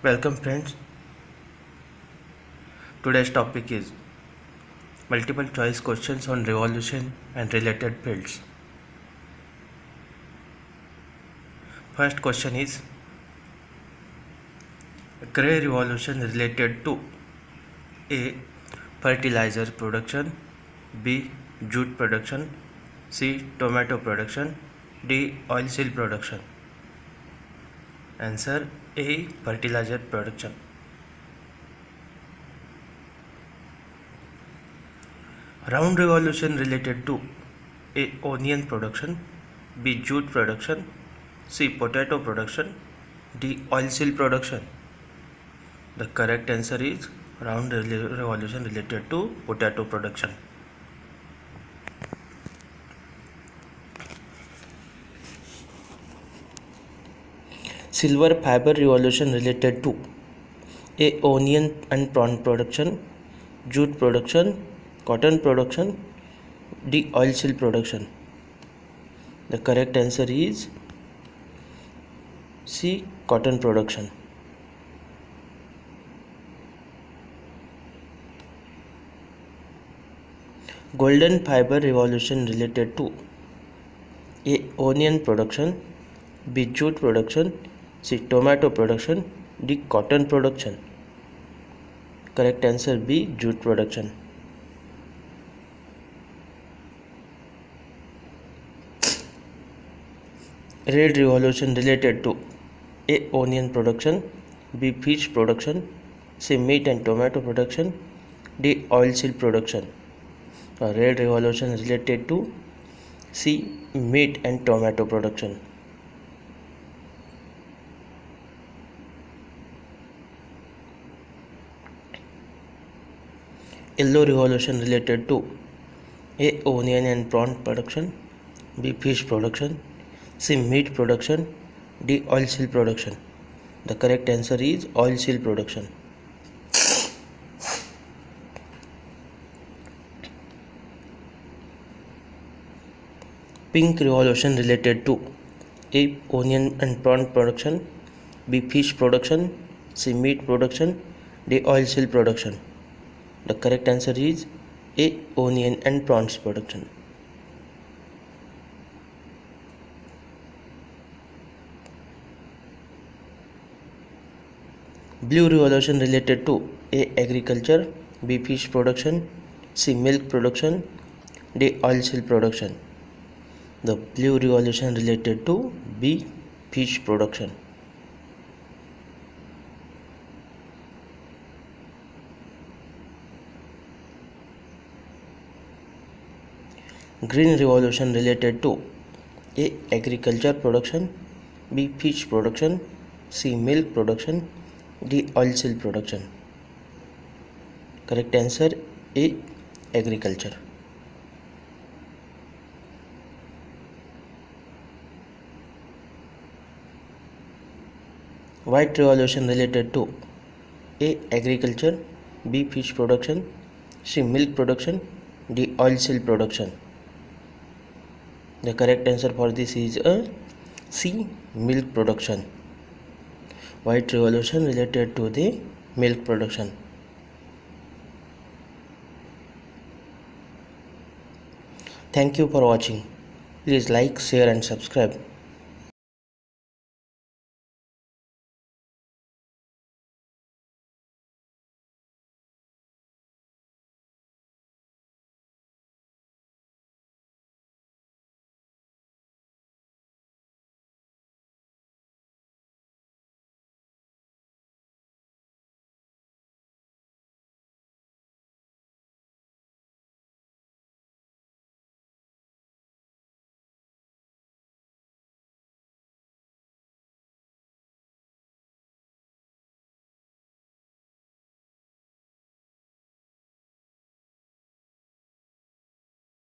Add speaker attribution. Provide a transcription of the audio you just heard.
Speaker 1: Welcome friends. Today's topic is multiple choice questions on revolution and related fields. First question is Grey revolution related to A. Fertilizer production, B. Jute production, C. Tomato production, D. Oilseed production. Answer A. Fertilizer production. Round revolution related to A. Onion production, B. Jute production, C. Potato production, D. Oilseed production. The correct answer is round revolution related to potato production. Silver fiber revolution related to A. Onion and prawn production, jute production, cotton production, D. Oilseed production. The correct answer is C. Cotton production. Golden fiber revolution related to A. Onion production, B. Jute production, C. Tomato production, D. Cotton production. Correct answer B. Jute production. Red revolution related to A. Onion production, B. Fish production, C. Meat and tomato production, D. Oilseed production. Red revolution related to C. Meat and tomato production. Yellow revolution related to A. Onion and prawn production, B. Fish production, C. Meat production, D. Oilseed production. The correct answer is oilseed production. Pink revolution related to A. Onion and prawn production, B. Fish production, C. Meat production, D. Oilseed production. The correct answer is A. Onion and prawns production. Blue revolution related to A. Agriculture, B. Fish production, C. Milk production, D. Oilseed production. The blue revolution related to B. Fish production. Green revolution related to A. Agriculture production, B. Fish production, C. Milk production, D. Oilseed production. Correct answer A. Agriculture. White revolution related to A. Agriculture, B. Fish production, C. Milk production, D. Oilseed production. The correct answer for this is C. Milk production. White revolution related to the milk production. Thank you for watching. Please like, share and subscribe.